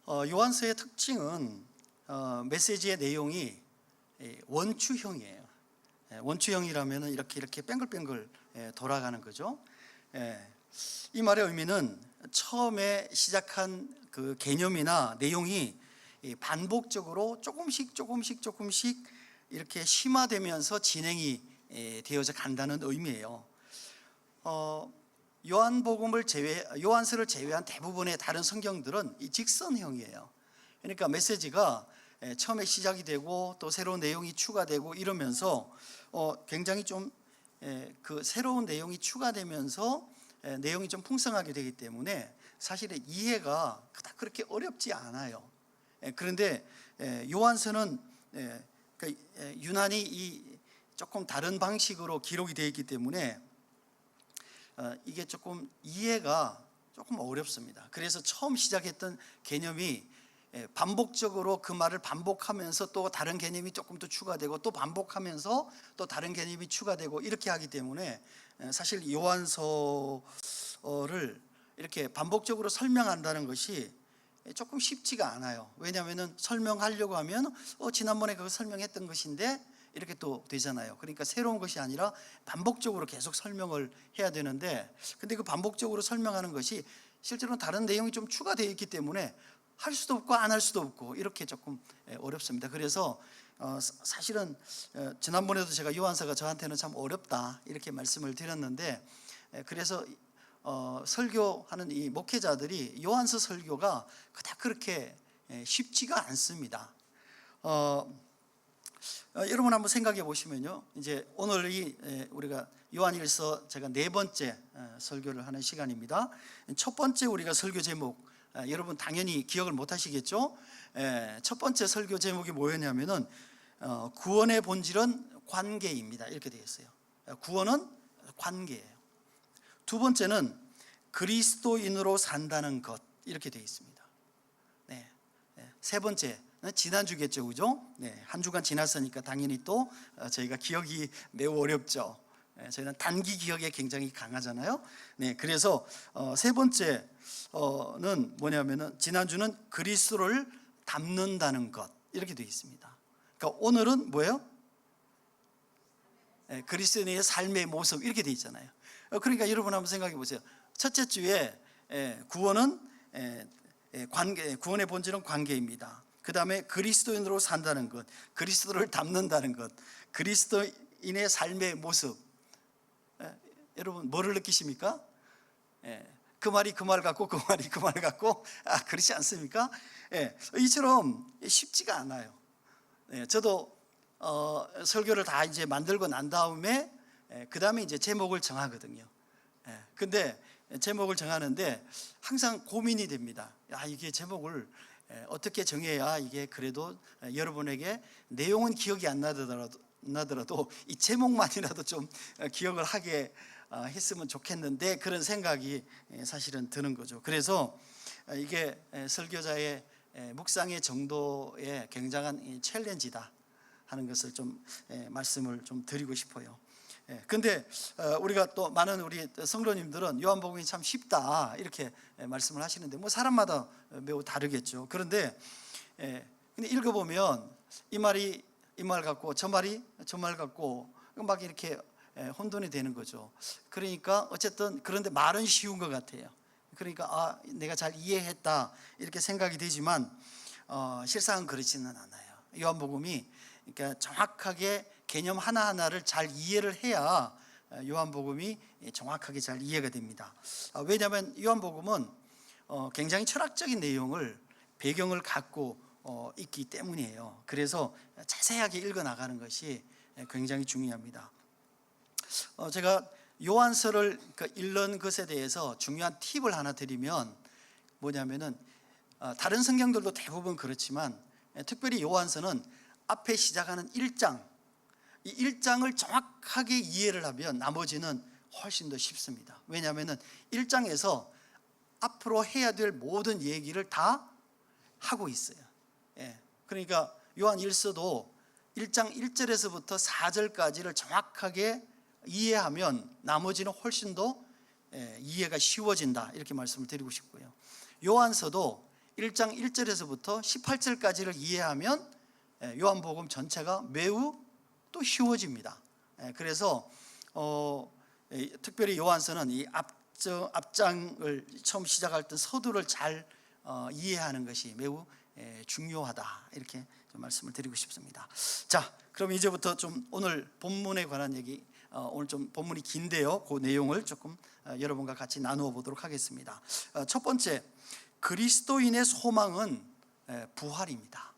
요한서의 특징은 메시지의 내용이 원추형이에요. 원추형이라면 이렇게 뱅글뱅글 돌아가는 거죠. 이 말의 의미는 처음에 시작한 그 개념이나 내용이 반복적으로 조금씩 이렇게 심화되면서 진행이 되어져 간다는 의미예요. 요한서를 제외한 대부분의 다른 성경들은 이 직선형이에요. 그러니까 메시지가 처음에 시작이 되고 또 새로운 내용이 추가되고 이러면서 굉장히 좀 그 새로운 내용이 추가되면서 내용이 좀 풍성하게 되기 때문에 사실은 이해가 그렇게 어렵지 않아요. 그런데 요한서는 유난히 이 조금 다른 방식으로 기록이 되어 있기 때문에 이게 조금 이해가 조금 어렵습니다. 그래서 처음 시작했던 개념이 반복적으로 그 말을 반복하면서 또 다른 개념이 조금 더 추가되고 또 반복하면서 또 다른 개념이 추가되고 이렇게 하기 때문에 사실 요한서를 이렇게 반복적으로 설명한다는 것이 조금 쉽지가 않아요. 왜냐하면 설명하려고 하면 지난번에 그거 설명했던 것인데 이렇게 또 되잖아요. 그러니까 새로운 것이 아니라 반복적으로 계속 설명을 해야 되는데, 근데 그 반복적으로 설명하는 것이 실제로는 다른 내용이 좀 추가되어 있기 때문에 할 수도 없고 안 할 수도 없고 이렇게 조금 어렵습니다. 그래서 사실은 지난번에도 제가 요한서가 저한테는 참 어렵다 이렇게 말씀을 드렸는데, 그래서 설교하는 이 목회자들이 요한서 설교가 그닥 그렇게 쉽지가 않습니다. 여러분 한번 생각해 보시면요, 이제 오늘 우리가 요한일서 제가 4번째 설교를 하는 시간입니다. 첫 번째 우리가 설교 제목, 여러분 당연히 기억을 못 하시겠죠? 첫 번째 설교 제목이 뭐였냐면은 구원의 본질은 관계입니다. 이렇게 되어 있어요. 구원은 관계예요. 두 번째는 그리스도인으로 산다는 것, 이렇게 되어 있습니다. 세 번째 지난주겠죠, 그죠? 한 주간 지났으니까 당연히 또 저희가 기억이 매우 어렵죠. 저희는 단기 기억에 굉장히 강하잖아요. 그래서 세 번째는 뭐냐면은 지난주는 그리스도를 닮는다는 것, 이렇게 되어 있습니다. 그러니까 오늘은 뭐예요? 그리스도인의 삶의 모습, 이렇게 되어 있잖아요. 그러니까 여러분 한번 생각해 보세요. 첫째 주에 구원은 구원의 본질은 관계입니다. 그 다음에 그리스도인으로 산다는 것, 그리스도를 닮는다는 것, 그리스도인의 삶의 모습. 여러분 뭐를 느끼십니까? 그 말이 그 말 같고 그 말이 그 말 같고 그렇지 않습니까? 이처럼 쉽지가 않아요. 저도 설교를 다 이제 만들고 난 다음에 그 다음에 이제 제목을 정하거든요. 근데 제목을 정하는데 항상 고민이 됩니다. 이게 제목을 어떻게 정해야 이게 그래도 여러분에게 내용은 기억이 안 나더라도 이 제목만이라도 좀 기억을 하게 했으면 좋겠는데, 그런 생각이 사실은 드는 거죠. 그래서 이게 설교자의 묵상의 정도에 굉장한 챌린지다 하는 것을 좀 말씀을 좀 드리고 싶어요. 근데 우리가 또 많은 우리 성도님들은 요한복음이 참 쉽다 이렇게 말씀을 하시는데, 뭐 사람마다 매우 다르겠죠. 그런데 읽어보면 이 말이 이 말 같고 저 말이 저 말 같고 막 이렇게 혼돈이 되는 거죠. 그러니까 어쨌든 그런데 말은 쉬운 것 같아요. 그러니까 내가 잘 이해했다 이렇게 생각이 되지만 실상은 그렇지는 않아요. 요한복음이 그러니까 정확하게 개념 하나하나를 잘 이해를 해야 요한복음이 정확하게 잘 이해가 됩니다. 왜냐하면 요한복음은 굉장히 철학적인 내용을 배경을 갖고 있기 때문이에요. 그래서 자세하게 읽어 나가는 것이 굉장히 중요합니다. 제가 요한서를 읽는 것에 대해서 중요한 팁을 하나 드리면 뭐냐면은 다른 성경들도 대부분 그렇지만 특별히 요한서는 앞에 시작하는 1장, 이 1장을 정확하게 이해를 하면 나머지는 훨씬 더 쉽습니다. 왜냐하면 1장에서 앞으로 해야 될 모든 얘기를 다 하고 있어요. 그러니까 요한 1서도 1장 1절에서부터 4절까지를 정확하게 이해하면 나머지는 훨씬 더 이해가 쉬워진다 이렇게 말씀을 드리고 싶고요. 요한서도 1장 1절에서부터 18절까지를 이해하면 요한복음 전체가 매우 또 쉬워집니다. 그래서 특별히 요한서는 이 앞장을 처음 시작할 때 서두를 잘 이해하는 것이 매우 중요하다, 이렇게 좀 말씀을 드리고 싶습니다. 자, 그럼 이제부터 좀 오늘 본문에 관한 얘기, 오늘 좀 본문이 긴데요, 그 내용을 조금 여러분과 같이 나누어 보도록 하겠습니다. 첫 번째, 그리스도인의 소망은 부활입니다.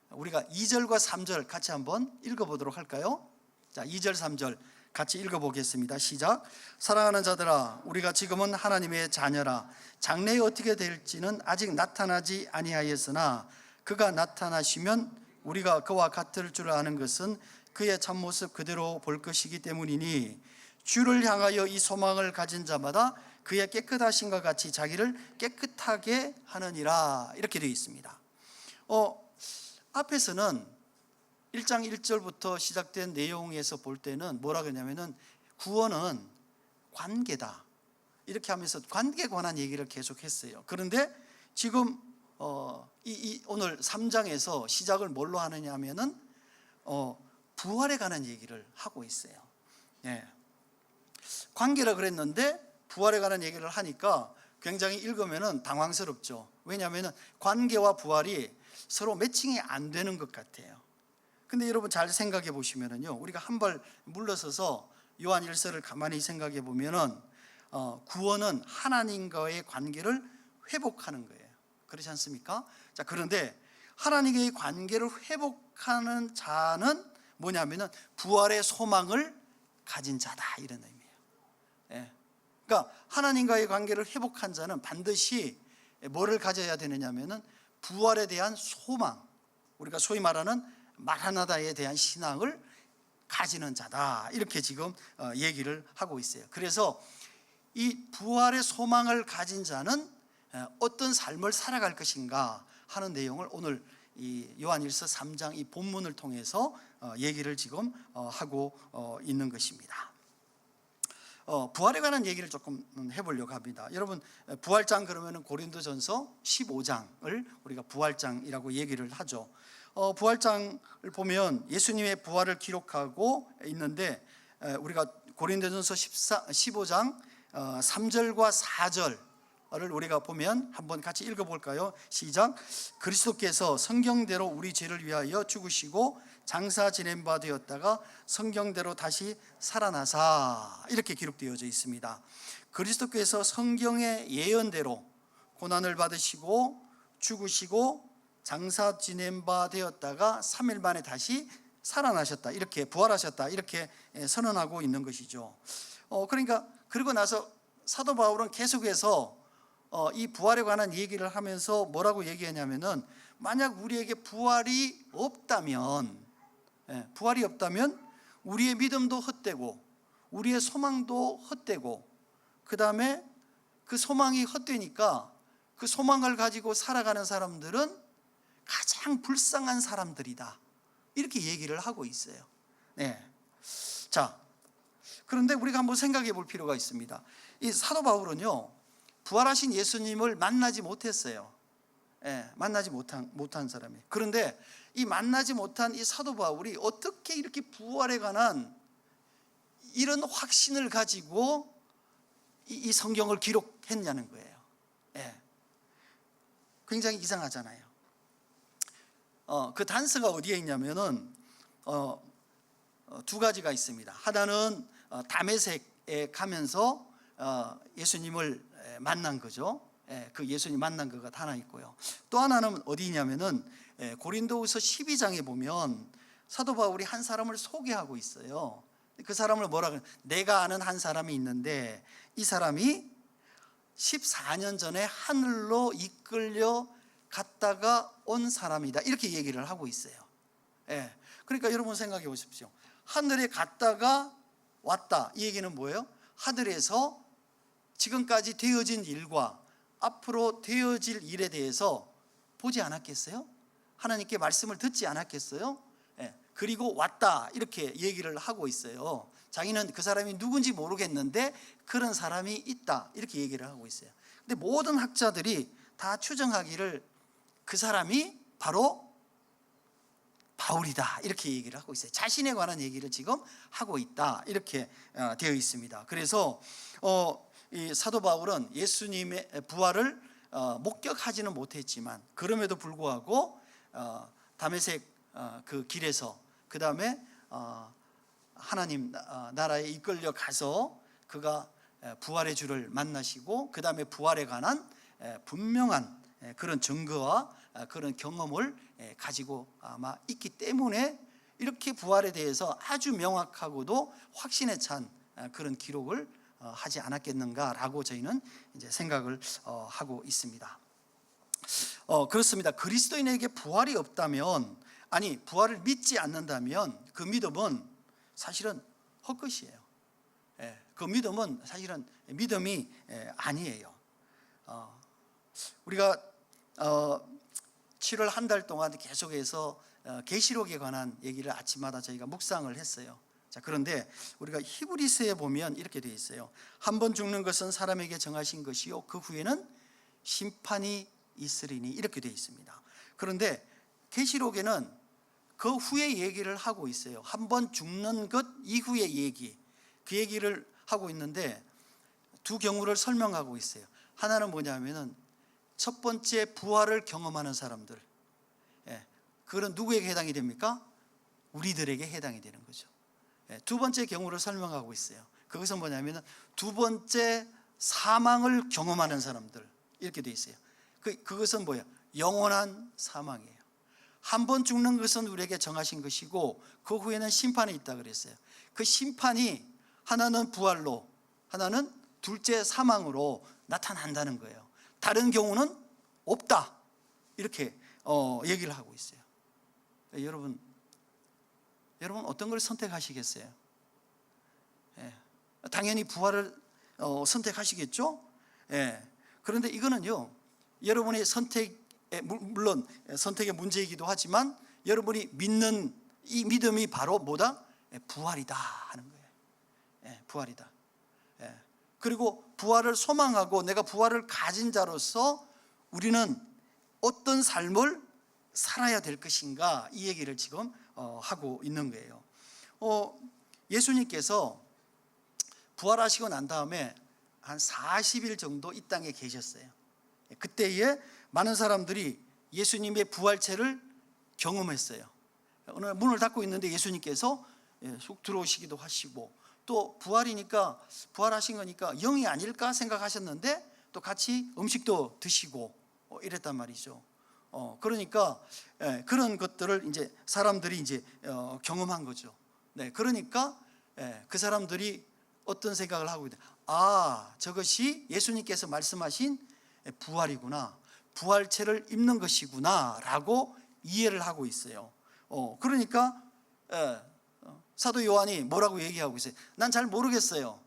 우리가 2절과 3절 같이 한번 읽어보도록 할까요? 자, 2절 3절 같이 읽어보겠습니다. 시작. 사랑하는 자들아, 우리가 지금은 하나님의 자녀라. 장래에 어떻게 될지는 아직 나타나지 아니하였으나 그가 나타나시면 우리가 그와 같을 줄 아는 것은 그의 참모습 그대로 볼 것이기 때문이니 주를 향하여 이 소망을 가진 자마다 그의 깨끗하심과 같이 자기를 깨끗하게 하느니라, 이렇게 되어 있습니다. 앞에서는 1장 1절부터 시작된 내용에서 볼 때는 뭐라 그러냐면은 구원은 관계다, 이렇게 하면서 관계에 관한 얘기를 계속했어요. 그런데 지금 오늘 3장에서 시작을 뭘로 하느냐 하면은 부활에 관한 얘기를 하고 있어요. 관계라 그랬는데 부활에 관한 얘기를 하니까 굉장히 읽으면은 당황스럽죠. 왜냐하면은 관계와 부활이 서로 매칭이 안 되는 것 같아요. 근데 여러분 잘 생각해 보시면은요, 우리가 한 발 물러서서 요한 1서를 가만히 생각해 보면은 구원은 하나님과의 관계를 회복하는 거예요. 그렇지 않습니까? 자, 그런데 하나님과의 관계를 회복하는 자는 뭐냐면은 부활의 소망을 가진 자다, 이런 의미예요. 그러니까 하나님과의 관계를 회복한 자는 반드시 뭐를 가져야 되느냐면은 부활에 대한 소망, 우리가 소위 말하는 마라나다에 대한 신앙을 가지는 자다, 이렇게 지금 얘기를 하고 있어요. 그래서 이 부활의 소망을 가진 자는 어떤 삶을 살아갈 것인가 하는 내용을 오늘 이 요한일서 3장 이 본문을 통해서 얘기를 지금 하고 있는 것입니다. 부활에 관한 얘기를 조금 해보려고 합니다. 여러분, 부활장 그러면 고린도전서 15장을 우리가 부활장이라고 얘기를 하죠. 부활장을 보면 예수님의 부활을 기록하고 있는데, 우리가 고린도전서 15장 3절과 4절을 우리가 보면 한번 같이 읽어볼까요? 시작. 그리스도께서 성경대로 우리 죄를 위하여 죽으시고 장사 지낸 바 되었다가 성경대로 다시 살아나사, 이렇게 기록되어져 있습니다. 그리스도께서 성경의 예언대로 고난을 받으시고 죽으시고 장사 지낸 바 되었다가 3일 만에 다시 살아나셨다, 이렇게 부활하셨다, 이렇게 선언하고 있는 것이죠. 그러니까 그리고 나서 사도 바울은 계속해서 이 부활에 관한 얘기를 하면서 뭐라고 얘기하냐면은, 만약 우리에게 부활이 없다면 우리의 믿음도 헛되고 우리의 소망도 헛되고, 그 다음에 그 소망이 헛되니까 그 소망을 가지고 살아가는 사람들은 가장 불쌍한 사람들이다, 이렇게 얘기를 하고 있어요. 자, 그런데 우리가 한번 생각해 볼 필요가 있습니다. 이 사도 바울은요, 부활하신 예수님을 만나지 못했어요. 만나지 못한 사람이에요. 그런데 이 만나지 못한 이 사도 바울이 어떻게 이렇게 부활에 관한 이런 확신을 가지고 이 성경을 기록했냐는 거예요. 굉장히 이상하잖아요. 그 단서가 어디에 있냐면은 두 가지가 있습니다. 하나는 다메섹에 가면서 예수님을 만난 거죠. 그 예수님 만난 거가 하나 있고요. 또 하나는 어디냐면은 고린도후서 12장에 보면 사도 바울이 한 사람을 소개하고 있어요. 그 사람을 뭐라 그래요? 내가 아는 한 사람이 있는데 이 사람이 14년 전에 하늘로 이끌려 갔다가 온 사람이다, 이렇게 얘기를 하고 있어요. 그러니까 여러분 생각해 보십시오. 하늘에 갔다가 왔다, 이 얘기는 뭐예요? 하늘에서 지금까지 되어진 일과 앞으로 되어질 일에 대해서 보지 않았겠어요? 하나님께 말씀을 듣지 않았겠어요? 그리고 왔다, 이렇게 얘기를 하고 있어요. 자기는 그 사람이 누군지 모르겠는데 그런 사람이 있다, 이렇게 얘기를 하고 있어요. 근데 모든 학자들이 다 추정하기를 그 사람이 바로 바울이다, 이렇게 얘기를 하고 있어요. 자신에 관한 얘기를 지금 하고 있다, 이렇게 되어 있습니다. 그래서 이 사도 바울은 예수님의 부활을 목격하지는 못했지만 그럼에도 불구하고 다메섹 그 길에서, 그 다음에 하나님 나라에 이끌려 가서 그가 부활의 주를 만나시고, 그 다음에 부활에 관한 분명한 그런 증거와 그런 경험을 가지고 아마 있기 때문에 이렇게 부활에 대해서 아주 명확하고도 확신에 찬 그런 기록을 하지 않았겠는가라고 저희는 이제 생각을 하고 있습니다. 그렇습니다. 그리스도인에게 부활이 없다면, 아니 부활을 믿지 않는다면 그 믿음은 사실은 헛것이에요. 그 믿음은 사실은 믿음이 아니에요. 우리가 7월 한 달 동안 계속해서 계시록에 관한 얘기를 아침마다 저희가 묵상을 했어요. 자, 그런데 우리가 히브리서에 보면 이렇게 되어 있어요. 한 번 죽는 것은 사람에게 정하신 것이요 그 후에는 심판이 있으리니, 이렇게 되어 있습니다. 그런데 계시록에는 그 후의 얘기를 하고 있어요. 한 번 죽는 것 이후의 얘기, 그 얘기를 하고 있는데 두 경우를 설명하고 있어요. 하나는 뭐냐면은 첫 번째 부활을 경험하는 사람들, 그건 누구에게 해당이 됩니까? 우리들에게 해당이 되는 거죠. 두 번째 경우를 설명하고 있어요. 그것은 뭐냐면은 두 번째 사망을 경험하는 사람들, 이렇게 돼 있어요. 그것은 뭐예요? 영원한 사망이에요. 한 번 죽는 것은 우리에게 정하신 것이고 그 후에는 심판이 있다 그랬어요. 그 심판이 하나는 부활로, 하나는 둘째 사망으로 나타난다는 거예요. 다른 경우는 없다, 이렇게 얘기를 하고 있어요. 여러분 어떤 걸 선택하시겠어요? 당연히 부활을 선택하시겠죠? 그런데 이거는요, 여러분의 선택, 물론 선택의 문제이기도 하지만 여러분이 믿는 이 믿음이 바로 뭐다? 부활이다 하는 거예요. 부활이다. 그리고 부활을 소망하고 내가 부활을 가진 자로서 우리는 어떤 삶을 살아야 될 것인가, 이 얘기를 지금 하고 있는 거예요. 예수님께서 부활하시고 난 다음에 한 40일 정도 이 땅에 계셨어요. 그때에 많은 사람들이 예수님의 부활체를 경험했어요. 오늘 문을 닫고 있는데 예수님께서 쑥 들어오시기도 하시고, 또 부활하신 거니까 영이 아닐까 생각하셨는데 또 같이 음식도 드시고 이랬단 말이죠. 그러니까 그런 것들을 이제 사람들이 이제 경험한 거죠. 그러니까 그 사람들이 어떤 생각을 하고 있다. 저것이 예수님께서 말씀하신 부활이구나, 부활체를 입는 것이구나라고 이해를 하고 있어요. 그러니까 사도 요한이 뭐라고 얘기하고 있어요? 난 잘 모르겠어요.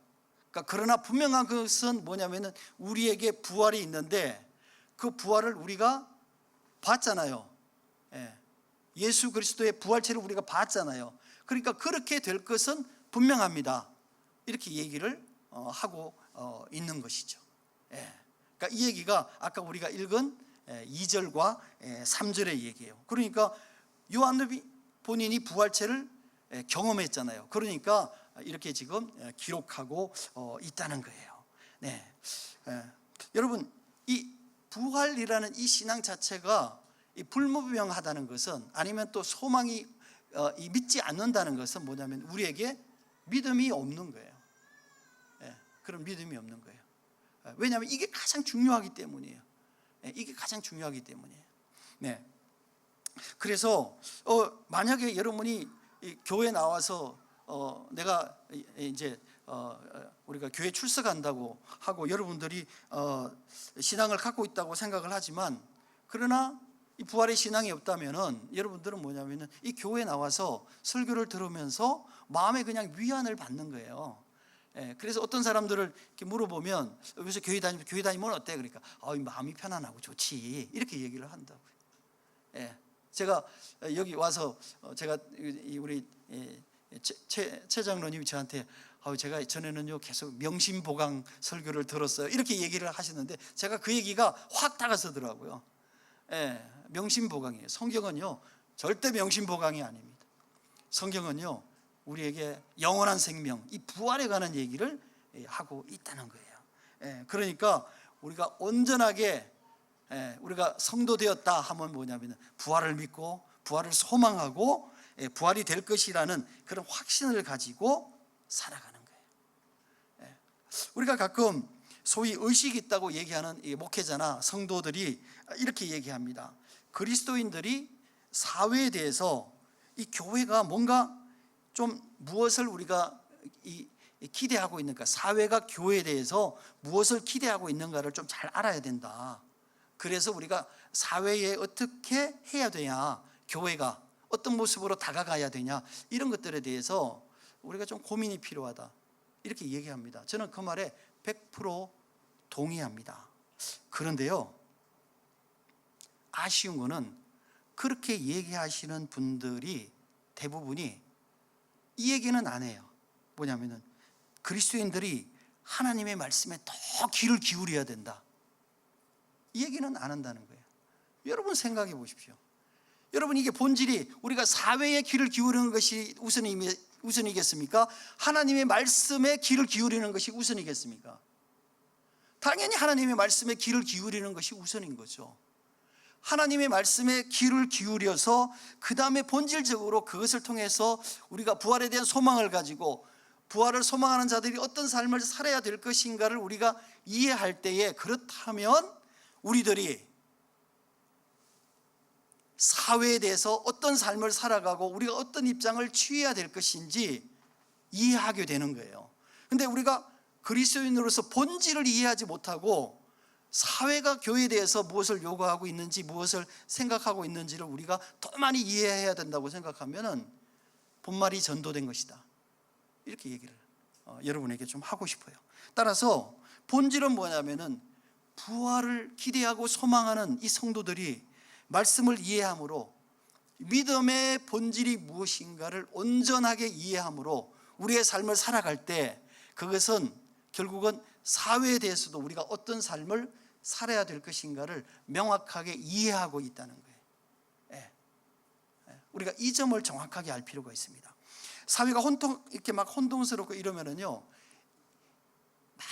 그러나 분명한 것은 뭐냐면은 우리에게 부활이 있는데 그 부활을 우리가 봤잖아요. 예수 그리스도의 부활체를 우리가 봤잖아요. 그러니까 그렇게 될 것은 분명합니다, 이렇게 얘기를 하고 있는 것이죠. 그러니까 이 얘기가 아까 우리가 읽은 2절과 3절의 얘기예요. 그러니까 요한이 본인이 부활체를 경험했잖아요. 그러니까 이렇게 지금 기록하고 있다는 거예요. 여러분, 이 부활이라는 이 신앙 자체가 불무병하다는 것은, 아니면 또 소망이 믿지 않는다는 것은 뭐냐면 우리에게 믿음이 없는 거예요. 그런 믿음이 없는 거예요. 왜냐하면 이게 가장 중요하기 때문이에요. 이게 가장 중요하기 때문이에요. 그래서 만약에 여러분이 교회 나와서 내가 이제 우리가 교회 출석한다고 하고 여러분들이 신앙을 갖고 있다고 생각을 하지만, 그러나 이 부활의 신앙이 없다면은 여러분들은 뭐냐면은 이 교회 나와서 설교를 들으면서 마음에 그냥 위안을 받는 거예요. 그래서 어떤 사람들을 이렇게 물어보면 여기서 교회 다니면 어때? 그러니까 마음이 편안하고 좋지, 이렇게 얘기를 한다고요. 제가 여기 와서 제가 우리 최 장로님이 저한테 제가 전에는요 계속 명심보강 설교를 들었어요, 이렇게 얘기를 하시는데 제가 그 얘기가 확 다가서더라고요. 명심보강이에요. 성경은요 절대 명심보강이 아닙니다. 성경은요 우리에게 영원한 생명, 이 부활에 관한 얘기를 하고 있다는 거예요. 그러니까 우리가 온전하게 우리가 성도 되었다 하면 뭐냐면 부활을 믿고 부활을 소망하고 부활이 될 것이라는 그런 확신을 가지고 살아가는 거예요. 우리가 가끔 소위 의식이 있다고 얘기하는 이 목회자나 성도들이 이렇게 얘기합니다. 그리스도인들이 사회에 대해서 이 교회가 뭔가 좀 무엇을 우리가 기대하고 있는가, 사회가 교회에 대해서 무엇을 기대하고 있는가를 좀 잘 알아야 된다. 그래서 우리가 사회에 어떻게 해야 되냐, 교회가 어떤 모습으로 다가가야 되냐, 이런 것들에 대해서 우리가 좀 고민이 필요하다, 이렇게 얘기합니다. 저는 그 말에 100% 동의합니다. 그런데요 아쉬운 거는 그렇게 얘기하시는 분들이 대부분이 이 얘기는 안 해요. 뭐냐면은 그리스도인들이 하나님의 말씀에 더 귀를 기울여야 된다, 이 얘기는 안 한다는 거예요. 여러분 생각해 보십시오. 여러분 이게 본질이 우리가 사회에 귀를 기울이는 것이 우선이겠습니까? 하나님의 말씀에 귀를 기울이는 것이 우선이겠습니까? 당연히 하나님의 말씀에 귀를 기울이는 것이 우선인 거죠. 하나님의 말씀에 귀를 기울여서 그 다음에 본질적으로 그것을 통해서 우리가 부활에 대한 소망을 가지고 부활을 소망하는 자들이 어떤 삶을 살아야 될 것인가를 우리가 이해할 때에, 그렇다면 우리들이 사회에 대해서 어떤 삶을 살아가고 우리가 어떤 입장을 취해야 될 것인지 이해하게 되는 거예요. 그런데 우리가 그리스도인으로서 본질을 이해하지 못하고 사회가 교회에 대해서 무엇을 요구하고 있는지, 무엇을 생각하고 있는지를 우리가 더 많이 이해해야 된다고 생각하면 본말이 전도된 것이다, 이렇게 얘기를 여러분에게 좀 하고 싶어요. 따라서 본질은 뭐냐면은 부활을 기대하고 소망하는 이 성도들이 말씀을 이해함으로 믿음의 본질이 무엇인가를 온전하게 이해함으로 우리의 삶을 살아갈 때 그것은 결국은 사회에 대해서도 우리가 어떤 삶을 살아야 될 것인가를 명확하게 이해하고 있다는 거예요. 우리가 이 점을 정확하게 알 필요가 있습니다. 사회가 이렇게 막 혼동스럽고 이러면은요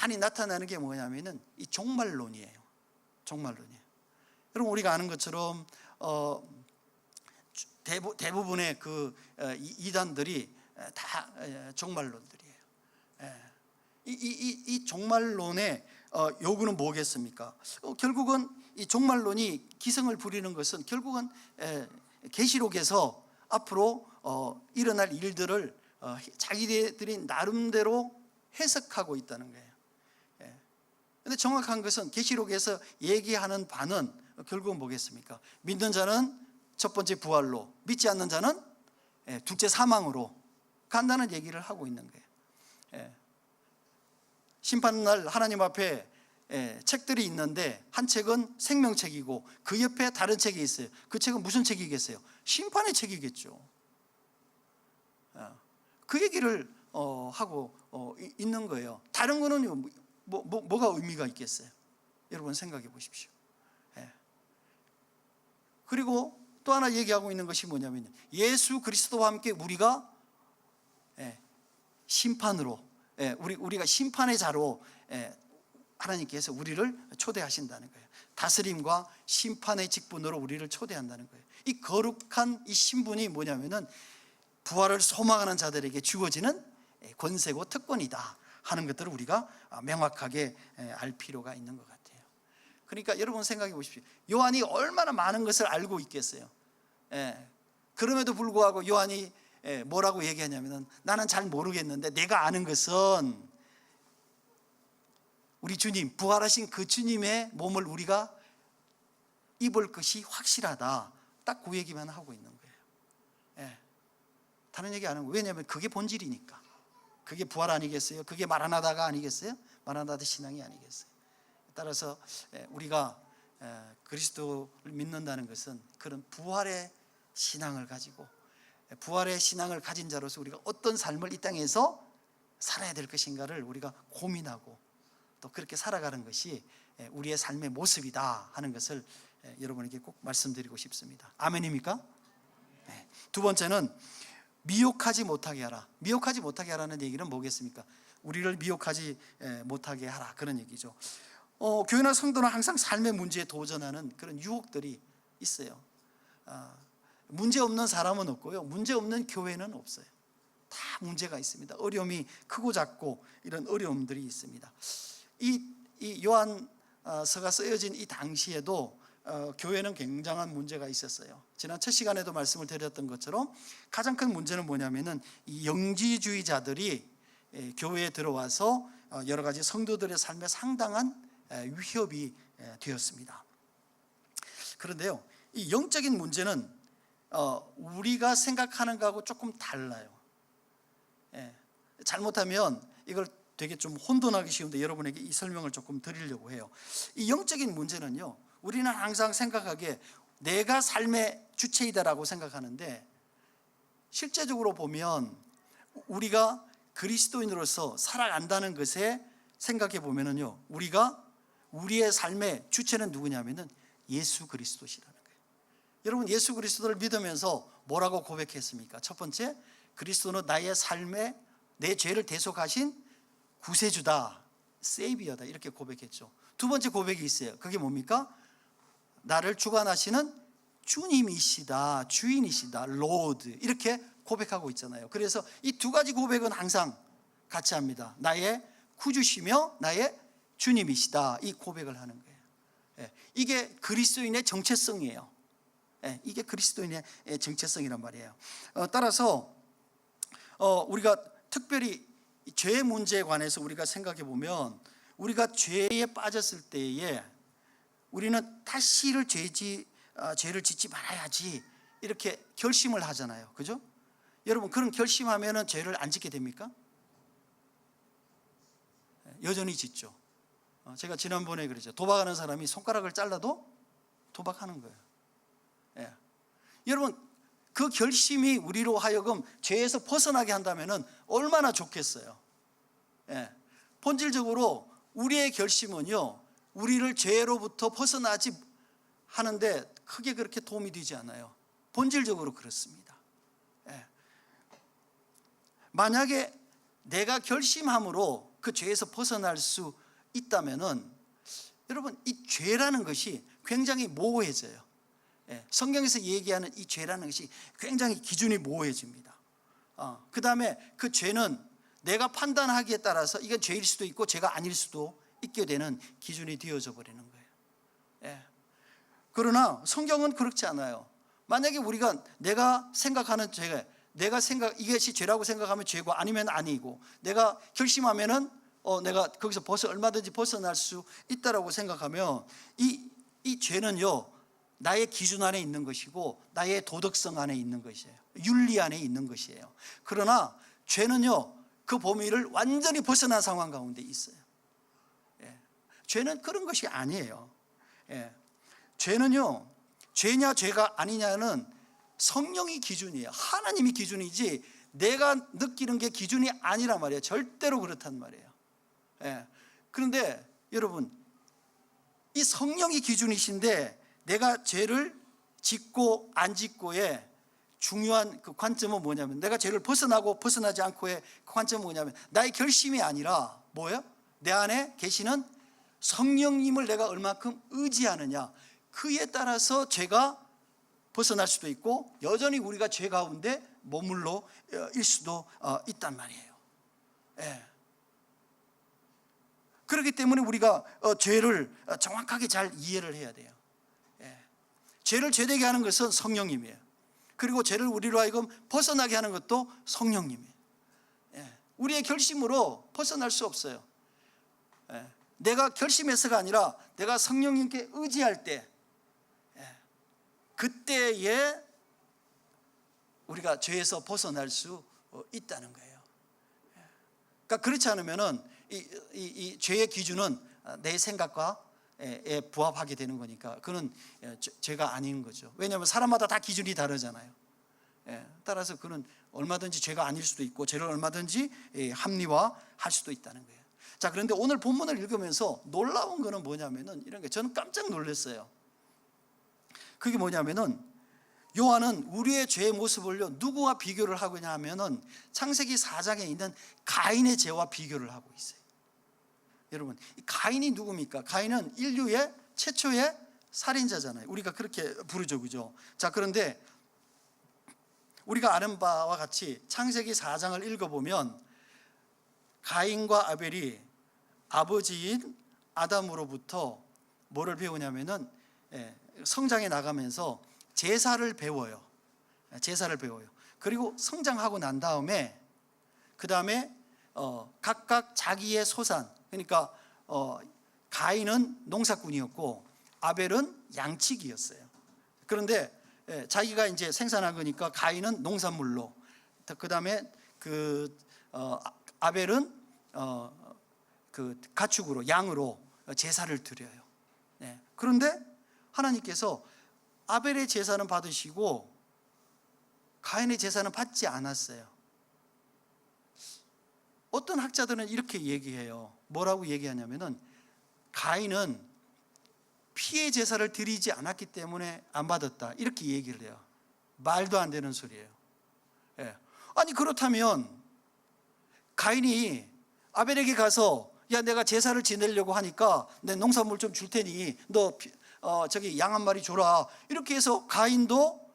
많이 나타나는 게 뭐냐면은 이 종말론이에요. 종말론이에요. 여러분 우리가 아는 것처럼 대부분의 그 이단들이 다 종말론들이에요. 이 종말론의 요구는 뭐겠습니까? 결국은 이 종말론이 기승을 부리는 것은 결국은 계시록에서 앞으로 일어날 일들을 자기들이 나름대로 해석하고 있다는 거예요. 그런데 정확한 것은 계시록에서 얘기하는 바는 결국은 뭐겠습니까? 믿는 자는 첫 번째 부활로, 믿지 않는 자는 둘째 사망으로 간다는 얘기를 하고 있는 거예요. 심판날 하나님 앞에 책들이 있는데 한 책은 생명책이고 그 옆에 다른 책이 있어요. 그 책은 무슨 책이겠어요? 심판의 책이겠죠. 그 얘기를 하고 있는 거예요. 다른 거는 뭐가 의미가 있겠어요? 여러분 생각해 보십시오. 그리고 또 하나 얘기하고 있는 것이 뭐냐면 예수 그리스도와 함께 우리가 심판으로, 우리가 심판의 자로 하나님께서 우리를 초대하신다는 거예요. 다스림과 심판의 직분으로 우리를 초대한다는 거예요. 이 거룩한 이 신분이 뭐냐면은 부활을 소망하는 자들에게 주어지는 권세고 특권이다 하는 것들을 우리가 명확하게 알 필요가 있는 것 같아요. 그러니까 여러분 생각해 보십시오. 요한이 얼마나 많은 것을 알고 있겠어요. 그럼에도 불구하고 요한이 뭐라고 얘기하냐면 나는 잘 모르겠는데 내가 아는 것은 우리 주님, 부활하신 그 주님의 몸을 우리가 입을 것이 확실하다, 딱 그 얘기만 하고 있는 거예요. 다른 얘기 안 하고, 왜냐하면 그게 본질이니까. 그게 부활 아니겠어요? 그게 마라나다가 아니겠어요? 마라나다 신앙이 아니겠어요? 따라서 우리가 그리스도를 믿는다는 것은 그런 부활의 신앙을 가지고, 부활의 신앙을 가진 자로서 우리가 어떤 삶을 이 땅에서 살아야 될 것인가를 우리가 고민하고 또 그렇게 살아가는 것이 우리의 삶의 모습이다 하는 것을 여러분에게 꼭 말씀드리고 싶습니다. 아멘입니까? 네. 두 번째는 미혹하지 못하게 하라. 미혹하지 못하게 하라는 얘기는 뭐겠습니까? 우리를 미혹하지 못하게 하라, 그런 얘기죠. 교회나 성도는 항상 삶의 문제에 도전하는 그런 유혹들이 있어요. 문제 없는 사람은 없고요, 문제 없는 교회는 없어요. 다 문제가 있습니다. 어려움이 크고 작고 이런 어려움들이 있습니다. 이 요한서가 쓰여진 이 당시에도 교회는 굉장한 문제가 있었어요. 지난 첫 시간에도 말씀을 드렸던 것처럼 가장 큰 문제는 뭐냐면은 이 영지주의자들이 교회에 들어와서 여러 가지 성도들의 삶에 상당한 위협이 되었습니다. 그런데요, 이 영적인 문제는 우리가 생각하는 것하고 조금 달라요. 잘못하면 이걸 되게 좀 혼돈하기 쉬운데 여러분에게 이 설명을 조금 드리려고 해요. 이 영적인 문제는요, 우리는 항상 생각하기에 내가 삶의 주체이다라고 생각하는데, 실제적으로 보면 우리가 그리스도인으로서 살아간다는 것에 생각해 보면은요, 우리의 삶의 주체는 누구냐면은 예수 그리스도시라는 거예요. 여러분, 예수 그리스도를 믿으면서 뭐라고 고백했습니까? 첫 번째, 그리스도는 나의 삶에 내 죄를 대속하신 구세주다, 세이비어다, 이렇게 고백했죠. 두 번째 고백이 있어요. 그게 뭡니까? 나를 주관하시는 주님이시다, 주인이시다, 로드, 이렇게 고백하고 있잖아요. 그래서 이 두 가지 고백은 항상 같이 합니다. 나의 구주시며 나의 주님이시다, 이 고백을 하는 거예요. 이게 그리스도인의 정체성이에요. 이게 그리스도인의 정체성이란 말이에요. 따라서 우리가 특별히 죄의 문제에 관해서 우리가 생각해 보면, 우리가 죄에 빠졌을 때에 우리는 다시를 죄를 짓지 말아야지 이렇게 결심을 하잖아요. 그죠? 여러분, 그런 결심하면은 죄를 안 짓게 됩니까? 여전히 짓죠. 제가 지난번에 그랬죠. 도박하는 사람이 손가락을 잘라도 도박하는 거예요. 여러분, 그 결심이 우리로 하여금 죄에서 벗어나게 한다면은 얼마나 좋겠어요. 본질적으로 우리의 결심은요, 우리를 죄로부터 벗어나지 하는데 크게 그렇게 도움이 되지 않아요. 본질적으로 그렇습니다. 만약에 내가 결심함으로 그 죄에서 벗어날 수 있다면은, 여러분, 이 죄라는 것이 굉장히 모호해져요. 성경에서 얘기하는 이 죄라는 것이 굉장히 기준이 모호해집니다. 그 다음에 그 죄는 내가 판단하기에 따라서 이건 죄일 수도 있고 죄가 아닐 수도 있게 되는 기준이 되어져 버리는 거예요. 그러나 성경은 그렇지 않아요. 만약에 우리가 내가 생각하는 죄가, 이것이 죄라고 생각하면 죄고 아니면 아니고, 내가 결심하면은 내가 거기서 얼마든지 벗어날 수 있다라고 생각하면 이 죄는요, 나의 기준 안에 있는 것이고 나의 도덕성 안에 있는 것이에요. 윤리 안에 있는 것이에요. 그러나 죄는요, 그 범위를 완전히 벗어난 상황 가운데 있어요. 죄는 그런 것이 아니에요. 죄는요, 죄냐 죄가 아니냐는 성령이 기준이에요. 하나님이 기준이지 내가 느끼는 게 기준이 아니란 말이에요. 절대로 그렇단 말이에요. 그런데 여러분, 이 성령이 기준이신데 내가 죄를 짓고 안 짓고의 중요한 그 관점은 뭐냐면, 내가 죄를 벗어나고 벗어나지 않고의 그 관점은 뭐냐면, 나의 결심이 아니라 뭐예요? 내 안에 계시는 성령님을 내가 얼마큼 의지하느냐, 그에 따라서 죄가 벗어날 수도 있고 여전히 우리가 죄 가운데 머물러 일 수도 있단 말이에요. 그렇기 때문에 우리가 죄를 정확하게 잘 이해를 해야 돼요. 죄를 죄되게 하는 것은 성령님이에요. 그리고 죄를 우리로 하여금 벗어나게 하는 것도 성령님이에요. 우리의 결심으로 벗어날 수 없어요. 내가 결심해서가 아니라 내가 성령님께 의지할 때, 그때에 우리가 죄에서 벗어날 수 있다는 거예요. 그러니까 그렇지 않으면은 이 죄의 기준은 내 생각과 부합하게 되는 거니까 그는 죄가 아닌 거죠. 왜냐하면 사람마다 다 기준이 다르잖아요. 따라서 그는 얼마든지 죄가 아닐 수도 있고 죄를 얼마든지 합리화할 수도 있다는 거예요. 자, 그런데 오늘 본문을 읽으면서 놀라운 거는 뭐냐면은 이런 게, 저는 깜짝 놀랐어요. 그게 뭐냐면은 요한은 우리의 죄의 모습을요 누구와 비교를 하느냐 하면은 창세기 4장에 있는 가인의 죄와 비교를 하고 있어요. 여러분, 가인이 누굽니까? 가인은 인류의 최초의 살인자잖아요. 우리가 그렇게 부르죠, 그죠? 자, 그런데 우리가 아는 바와 같이 창세기 4장을 읽어보면 가인과 아벨이 아버지인 아담으로부터 뭐를 배우냐면은 성장해 나가면서 제사를 배워요. 제사를 배워요. 그리고 성장하고 난 다음에 그 다음에 각각 자기의 소산, 그러니까 가인은 농사꾼이었고 아벨은 양치기였어요. 그런데 자기가 이제 생산한 거니까 가인은 농산물로, 그 다음에 아벨은 그 가축으로, 양으로 제사를 드려요. 그런데 하나님께서 아벨의 제사는 받으시고 가인의 제사는 받지 않았어요. 어떤 학자들은 이렇게 얘기해요. 뭐라고 얘기하냐면은 가인은 피의 제사를 드리지 않았기 때문에 안 받았다, 이렇게 얘기를 해요. 말도 안 되는 소리예요. 아니 그렇다면 가인이 아벨에게 가서 야, 내가 제사를 지내려고 하니까 내 농산물 좀 줄 테니 너 저기 양 한 마리 줘라, 이렇게 해서 가인도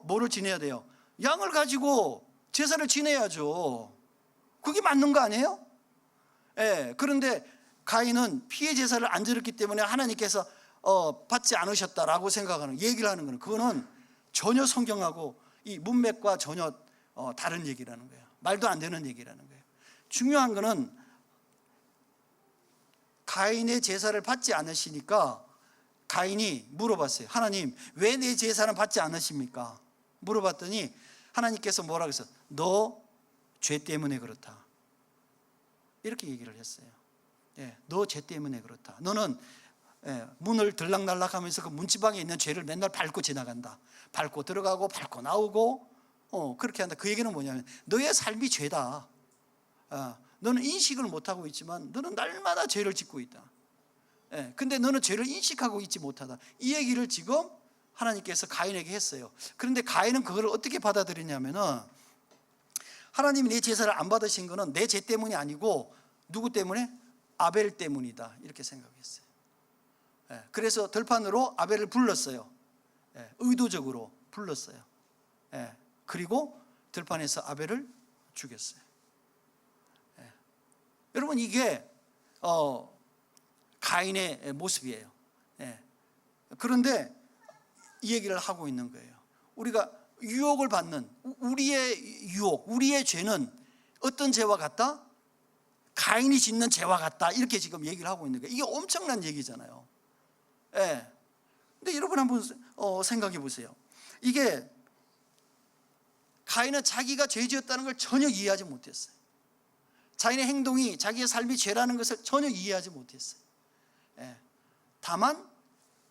뭐를 지내야 돼요? 양을 가지고 제사를 지내야죠. 그게 맞는 거 아니에요? 그런데 가인은 피의 제사를 안 드렸기 때문에 하나님께서 받지 않으셨다라고 생각하는, 얘기를 하는 거는, 그거는 전혀 성경하고 이 문맥과 전혀 다른 얘기라는 거예요. 말도 안 되는 얘기라는 거예요. 중요한 거는 가인의 제사를 받지 않으시니까 가인이 물어봤어요. 하나님, 왜 내 제사는 받지 않으십니까? 물어봤더니 하나님께서 뭐라고 했어요? 너 죄 때문에 그렇다, 이렇게 얘기를 했어요. 너 죄 때문에 그렇다. 너는 문을 들락날락하면서 그 문지방에 있는 죄를 맨날 밟고 지나간다. 밟고 들어가고 밟고 나오고 그렇게 한다. 그 얘기는 뭐냐면 너의 삶이 죄다. 너는 인식을 못하고 있지만 너는 날마다 죄를 짓고 있다. 근데 너는 죄를 인식하고 있지 못하다. 이 얘기를 지금 하나님께서 가인에게 했어요. 그런데 가인은 그걸 어떻게 받아들이냐면은 하나님이 내 제사를 안 받으신 거는 내 죄 때문이 아니고 누구 때문에? 아벨 때문이다, 이렇게 생각했어요. 그래서 들판으로 아벨을 불렀어요. 의도적으로 불렀어요. 그리고 들판에서 아벨을 죽였어요. 여러분, 이게 가인의 모습이에요. 그런데 이 얘기를 하고 있는 거예요. 우리가 유혹을 받는 우리의 유혹, 우리의 죄는 어떤 죄와 같다? 가인이 짓는 죄와 같다, 이렇게 지금 얘기를 하고 있는 거예요. 이게 엄청난 얘기잖아요. 근데 여러분 한번 생각해 보세요. 이게 가인은 자기가 죄 지었다는 걸 전혀 이해하지 못했어요. 자기의 행동이, 자기의 삶이 죄라는 것을 전혀 이해하지 못했어요. 다만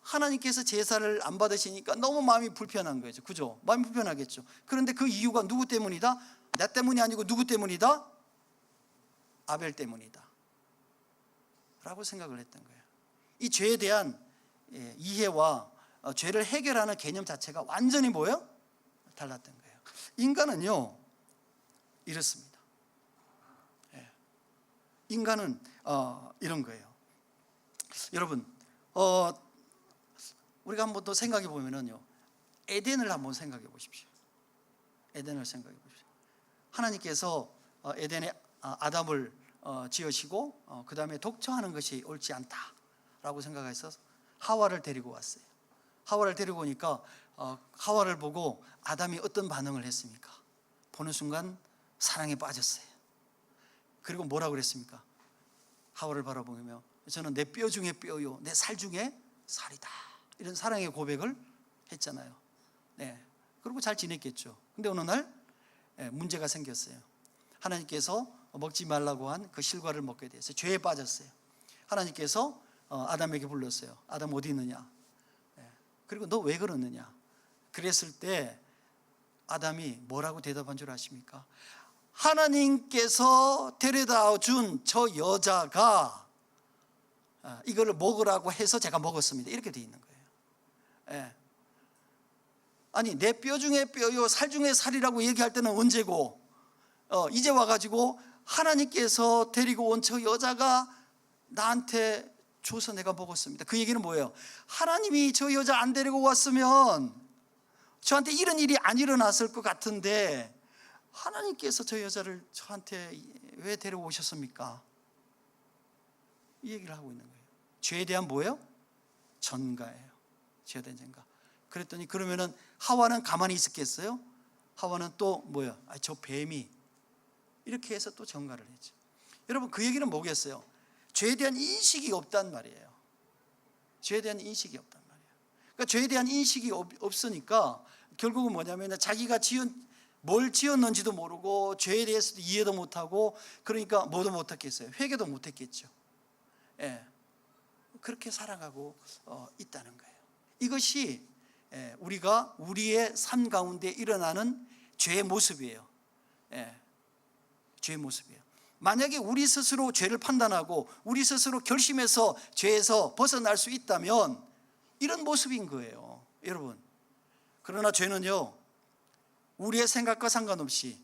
하나님께서 제사를 안 받으시니까 너무 마음이 불편한 거죠. 그죠? 마음이 불편하겠죠. 그런데 그 이유가 누구 때문이다? 나 때문이 아니고 누구 때문이다? 아벨 때문이다 라고 생각을 했던 거예요. 이 죄에 대한 이해와 죄를 해결하는 개념 자체가 완전히 뭐예요? 달랐던 거예요. 인간은요 이렇습니다. 인간은 이런 거예요. 여러분, 우리가 한번 더 생각해 보면은요, 에덴을 한번 생각해 보십시오. 에덴을 생각해 보십시오. 하나님께서 에덴에 아담을 지으시고 그 다음에 독처하는 것이 옳지 않다라고 생각해서 하와를 데리고 왔어요. 하와를 데리고 오니까 하와를 보고 아담이 어떤 반응을 했습니까? 보는 순간 사랑에 빠졌어요. 그리고 뭐라고 그랬습니까? 하와를 바라보며 저는 내 뼈 중에 뼈요, 내 살 중에 살이다, 이런 사랑의 고백을 했잖아요. 그리고 잘 지냈겠죠. 근데 어느 날 문제가 생겼어요. 하나님께서 먹지 말라고 한 그 실과를 먹게 됐어요. 죄에 빠졌어요. 하나님께서 아담에게 불렀어요. 아담 어디 있느냐? 그리고 너 왜 그러느냐? 그랬을 때 아담이 뭐라고 대답한 줄 아십니까? 하나님께서 데려다 준 저 여자가 이걸 먹으라고 해서 제가 먹었습니다, 이렇게 돼 있는 거예요. 예. 아니 내 뼈 중에 뼈요 살 중에 살이라고 얘기할 때는 언제고 이제 와가지고 하나님께서 데리고 온 저 여자가 나한테 줘서 내가 먹었습니다. 그 얘기는 뭐예요? 하나님이 저 여자 안 데리고 왔으면 저한테 이런 일이 안 일어났을 것 같은데 하나님께서 저 여자를 저한테 왜 데려오셨습니까? 이 얘기를 하고 있는 거예요. 죄에 대한 뭐예요? 전가예요. 죄에 대한 전가. 그랬더니 그러면은 하와는 가만히 있었겠어요? 하와는 또 뭐예요? 저 뱀이 이렇게 해서 또 전가를 했죠. 여러분 그 얘기는 뭐겠어요? 죄에 대한 인식이 없단 말이에요. 죄에 대한 인식이 없단 말이에요. 그러니까 죄에 대한 인식이 없으니까 결국은 뭐냐면 자기가 뭘 지었는지도 모르고 죄에 대해서도 이해도 못하고 그러니까 뭐도 못했겠어요? 회개도 못했겠죠. 예, 그렇게 살아가고 있다는 거예요. 이것이 우리가 우리의 삶 가운데 일어나는 죄의 모습이에요. 예, 죄의 모습이에요. 만약에 우리 스스로 죄를 판단하고 우리 스스로 결심해서 죄에서 벗어날 수 있다면 이런 모습인 거예요, 여러분. 그러나 죄는요, 우리의 생각과 상관없이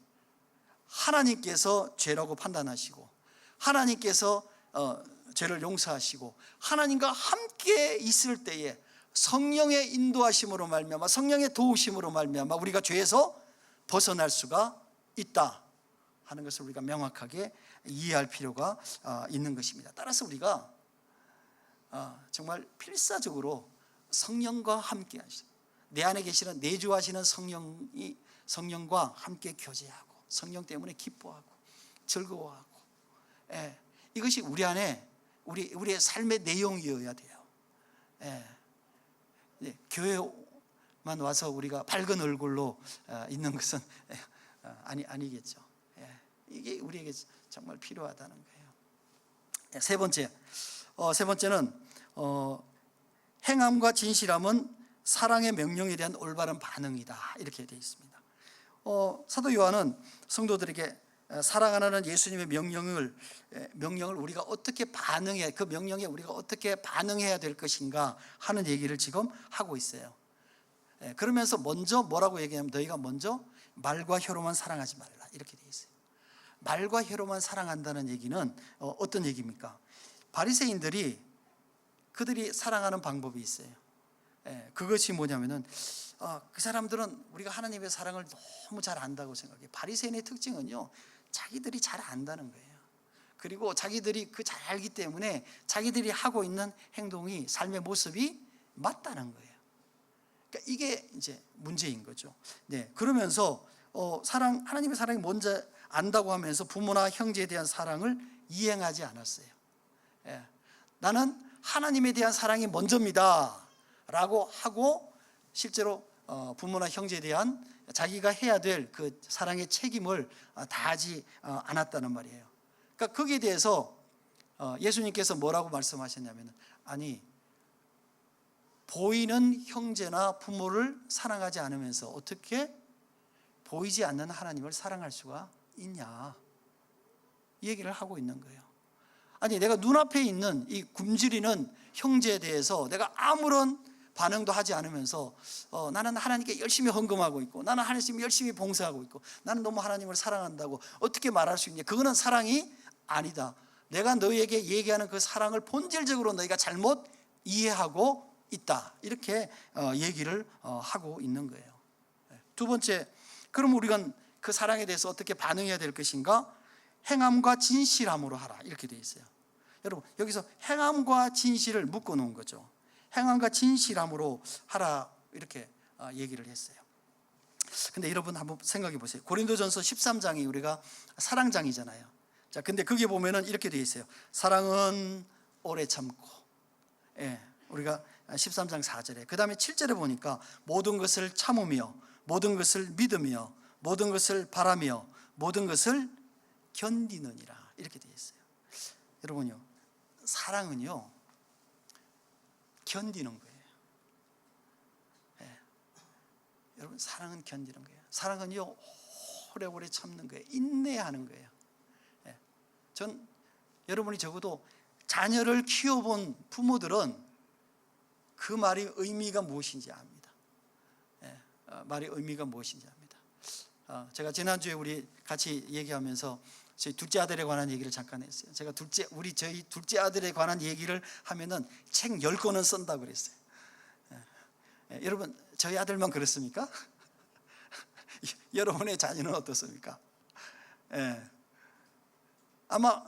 하나님께서 죄라고 판단하시고 하나님께서 죄를 용서하시고 하나님과 함께 있을 때에 성령의 인도하심으로 말미암아 성령의 도우심으로 말미암아 우리가 죄에서 벗어날 수가 있다 하는 것을 우리가 명확하게 이해할 필요가 있는 것입니다. 따라서 우리가 정말 필사적으로 성령과 함께 하시고 내 안에 계시는 내주하시는 성령과 함께 교제하고 성령 때문에 기뻐하고 즐거워하고 이것이 우리 안에 우리의 삶의 내용이어야 돼요. 교회만 와서 우리가 밝은 얼굴로 있는 것은 아니겠죠. 이게 우리에게 정말 필요하다는 거예요. 세 번째는 행함과 진실함은 사랑의 명령에 대한 올바른 반응이다 이렇게 되어 있습니다. 사도 요한은 성도들에게 사랑하는 예수님의 명령을 우리가 어떻게 반응해 그 명령에 우리가 어떻게 반응해야 될 것인가 하는 얘기를 지금 하고 있어요. 그러면서 먼저 뭐라고 얘기하면 너희가 먼저 말과 혀로만 사랑하지 말라 이렇게 되어 있어요. 말과 혀로만 사랑한다는 얘기는 어떤 얘기입니까? 바리새인들이 그들이 사랑하는 방법이 있어요. 그것이 뭐냐면은 그 사람들은 우리가 하나님의 사랑을 너무 잘 안다고 생각해요. 바리새인의 특징은요, 자기들이 잘 안다는 거예요. 그리고 자기들이 그 잘 알기 때문에 자기들이 하고 있는 행동이 삶의 모습이 맞다는 거예요. 그러니까 이게 이제 문제인 거죠. 그러면서 하나님의 사랑이 뭔지 안다고 하면서 부모나 형제에 대한 사랑을 이행하지 않았어요. 나는 하나님에 대한 사랑이 먼저입니다 라고 하고 실제로 부모나 형제에 대한 자기가 해야 될 그 사랑의 책임을 다하지 않았다는 말이에요. 그러니까 거기에 대해서 예수님께서 뭐라고 말씀하셨냐면 아니 보이는 형제나 부모를 사랑하지 않으면서 어떻게 보이지 않는 하나님을 사랑할 수가 있냐 이 얘기를 하고 있는 거예요. 아니 내가 눈앞에 있는 이 굶주리는 형제에 대해서 내가 아무런 반응도 하지 않으면서 나는 하나님께 열심히 헌금하고 있고 나는 하나님 열심히 봉사하고 있고 나는 너무 하나님을 사랑한다고 어떻게 말할 수 있냐? 그거는 사랑이 아니다. 내가 너희에게 얘기하는 그 사랑을 본질적으로 너희가 잘못 이해하고 있다 이렇게 얘기를 하고 있는 거예요. 두 번째, 그럼 우리가 그 사랑에 대해서 어떻게 반응해야 될 것인가? 행함과 진실함으로 하라 이렇게 되어 있어요. 여러분 여기서 행함과 진실을 묶어 놓은 거죠. 행함과 진실함으로 하라 이렇게 얘기를 했어요. 근데 여러분 한번 생각해 보세요. 고린도전서 13장이 우리가 사랑장이잖아요. 자, 근데 거기에 보면은 이렇게 되어 있어요. 사랑은 오래 참고. 우리가 13장 4절에 그 다음에 7절에 보니까 모든 것을 참으며 모든 것을 믿으며 모든 것을 바라며 모든 것을 견디느니라 이렇게 되어 있어요. 여러분요, 사랑은요 견디는 거예요. 여러분 사랑은 견디는 거예요. 사랑은요 오래오래 참는 거예요. 인내하는 거예요. 여러분이 적어도 자녀를 키워본 부모들은 그 말이 의미가 무엇인지 압니다. 말의 의미가 무엇인지 압니다. 제가 지난주에 우리 같이 얘기하면서 저희 둘째 아들에 관한 얘기를 잠깐 했어요. 제가 저희 둘째 아들에 관한 얘기를 하면은 책 10권은 쓴다고 그랬어요. 여러분, 저희 아들만 그렇습니까? 여러분의 자녀는 어떻습니까? 아마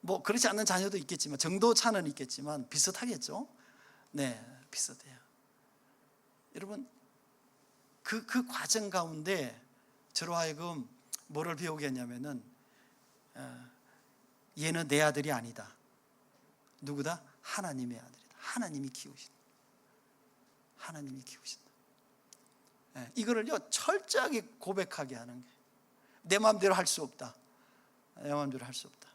뭐 그렇지 않는 자녀도 있겠지만, 정도 차는 있겠지만 비슷하겠죠. 네, 비슷해요. 여러분, 그 과정 가운데 저로 하여금 뭐를 배우게 했냐면은, 얘는 내 아들이 아니다. 누구다? 하나님의 아들이다. 하나님이 키우신다. 하나님이 키우신다. 이거를요 철저하게 고백하게 하는 거예요. 내 마음대로 할 수 없다. 내 마음대로 할 수 없다.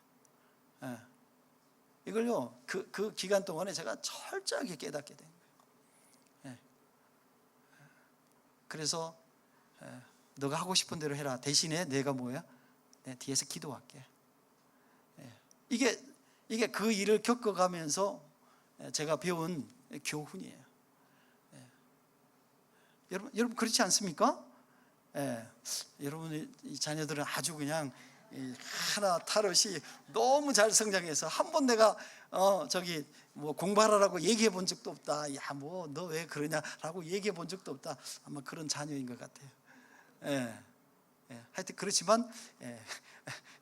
이걸요 그 기간 동안에 제가 철저하게 깨닫게 된 거예요. 그래서 너가 하고 싶은 대로 해라. 대신에 내가 뭐야? 내 뒤에서 기도할게. 이게 그 일을 겪어가면서 제가 배운 교훈이에요. 여러분 그렇지 않습니까? 여러분의 자녀들은 아주 그냥 하나 타롯이 너무 잘 성장해서 한 번 내가 뭐 공부하라고 얘기해 본 적도 없다. 야, 뭐 너 왜 그러냐라고 얘기해 본 적도 없다. 아마 그런 자녀인 것 같아요. 하여튼 그렇지만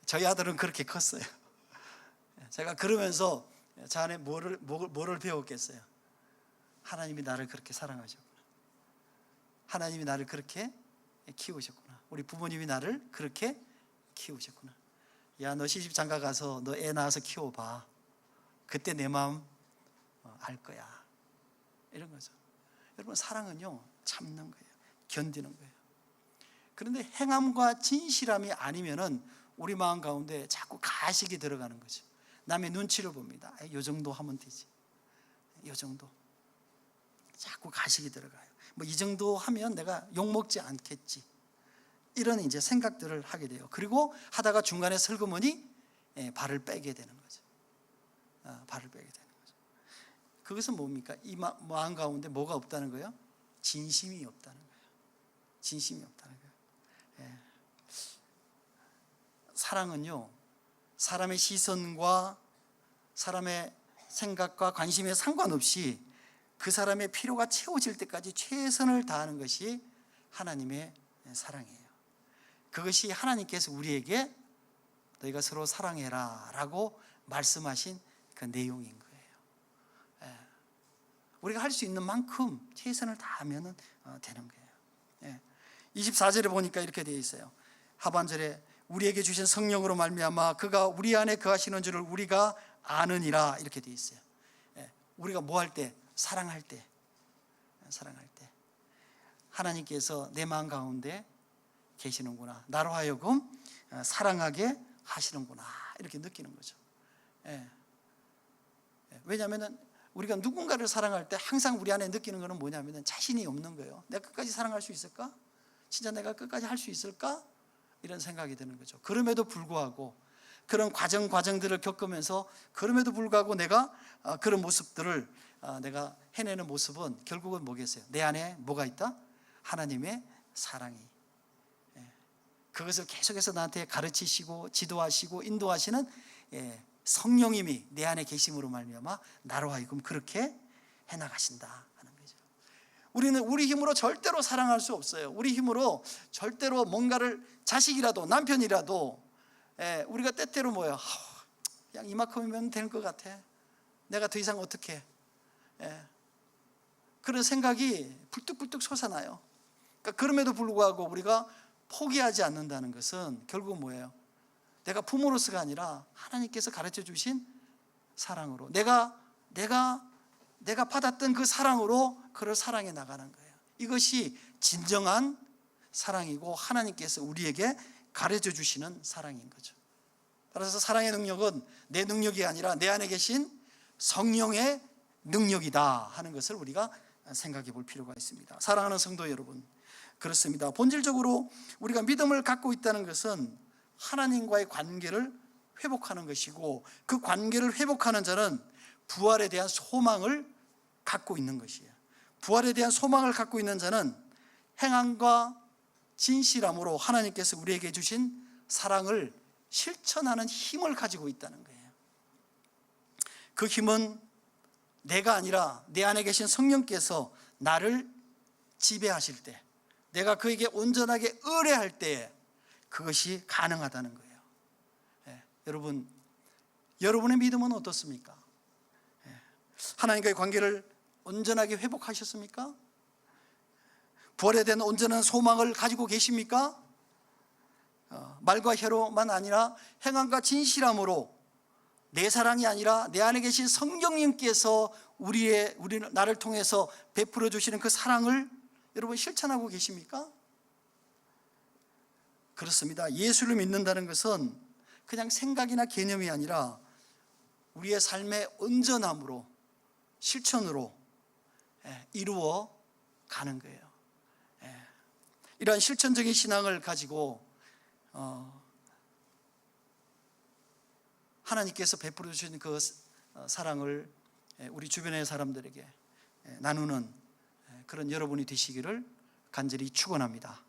저희 아들은 그렇게 컸어요. 제가 그러면서 저 안에 뭐를 배웠겠어요? 하나님이 나를 그렇게 사랑하셨구나. 하나님이 나를 그렇게 키우셨구나. 우리 부모님이 나를 그렇게 키우셨구나. 야, 너 시집 장가 가서 너 애 낳아서 키워봐. 그때 내 마음 알 거야. 이런 거죠. 여러분, 사랑은요 참는 거예요. 견디는 거예요. 그런데 행함과 진실함이 아니면은 우리 마음 가운데 자꾸 가식이 들어가는 거죠. 남의 눈치를 봅니다. 요 정도 하면 되지. 요 정도. 자꾸 가식이 들어가요. 뭐 이 정도 하면 내가 욕먹지 않겠지. 이런 이제 생각들을 하게 돼요. 그리고 하다가 중간에 슬그머니 발을 빼게 되는 거죠. 발을 빼게 되는 거죠. 그것은 뭡니까? 이 마음 가운데 뭐가 없다는 거예요? 진심이 없다는 거예요. 진심이 없다는 거예요. 사랑은요, 사람의 시선과 사람의 생각과 관심에 상관없이 그 사람의 필요가 채워질 때까지 최선을 다하는 것이 하나님의 사랑이에요. 그것이 하나님께서 우리에게 너희가 서로 사랑해라 라고 말씀하신 그 내용인 거예요. 우리가 할 수 있는 만큼 최선을 다하면 되는 거예요. 24절에 보니까 이렇게 되어 있어요. 하반절에 우리에게 주신 성령으로 말미암아 그가 우리 안에 거하시는 줄을 우리가 아느니라 이렇게 되어 있어요. 우리가 뭐 할 때? 사랑할 때 하나님께서 내 마음 가운데 계시는구나. 나로 하여금 사랑하게 하시는구나. 이렇게 느끼는 거죠. 왜냐하면 우리가 누군가를 사랑할 때 항상 우리 안에 느끼는 것은 뭐냐면 자신이 없는 거예요. 내가 끝까지 사랑할 수 있을까? 진짜 내가 끝까지 할 수 있을까? 이런 생각이 드는 거죠. 그럼에도 불구하고 그런 과정들을 겪으면서 그럼에도 불구하고 내가 그런 모습들을 내가 해내는 모습은 결국은 뭐겠어요? 내 안에 뭐가 있다? 하나님의 사랑이. 그것을 계속해서 나한테 가르치시고 지도하시고 인도하시는 성령님이 내 안에 계심으로 말미암아 나로 하여금 그렇게 해나가신다 하는 거죠. 우리는 우리 힘으로 절대로 사랑할 수 없어요. 우리 힘으로 절대로 뭔가를 자식이라도 남편이라도 우리가 때때로 뭐예요? 그냥 이만큼이면 되는 것 같아. 내가 더 이상 어떻게 그런 생각이 불뚝불뚝 솟아나요. 그러니까 그럼에도 불구하고 우리가 포기하지 않는다는 것은 결국 뭐예요? 내가 부모로서가 아니라 하나님께서 가르쳐 주신 사랑으로 내가 받았던 그 사랑으로 그를 사랑해 나가는 거예요. 이것이 진정한 사랑이고 하나님께서 우리에게 가르쳐 주시는 사랑인 거죠. 따라서 사랑의 능력은 내 능력이 아니라 내 안에 계신 성령의 능력이다 하는 것을 우리가 생각해 볼 필요가 있습니다. 사랑하는 성도 여러분, 그렇습니다. 본질적으로 우리가 믿음을 갖고 있다는 것은 하나님과의 관계를 회복하는 것이고 그 관계를 회복하는 자는 부활에 대한 소망을 갖고 있는 것이에요. 부활에 대한 소망을 갖고 있는 자는 행함과 진실함으로 하나님께서 우리에게 주신 사랑을 실천하는 힘을 가지고 있다는 거예요. 그 힘은 내가 아니라 내 안에 계신 성령께서 나를 지배하실 때, 내가 그에게 온전하게 의뢰할 때 그것이 가능하다는 거예요. 여러분, 여러분의 믿음은 어떻습니까? 하나님과의 관계를 온전하게 회복하셨습니까? 부활에 대한 온전한 소망을 가지고 계십니까? 말과 혀로만 아니라 행함과 진실함으로 내 사랑이 아니라 내 안에 계신 성령님께서 나를 통해서 베풀어 주시는 그 사랑을 여러분 실천하고 계십니까? 그렇습니다. 예수를 믿는다는 것은 그냥 생각이나 개념이 아니라 우리의 삶의 온전함으로, 실천으로 이루어 가는 거예요. 이러한 실천적인 신앙을 가지고 하나님께서 베풀어 주신 그 사랑을 우리 주변의 사람들에게 나누는 그런 여러분이 되시기를 간절히 축원합니다.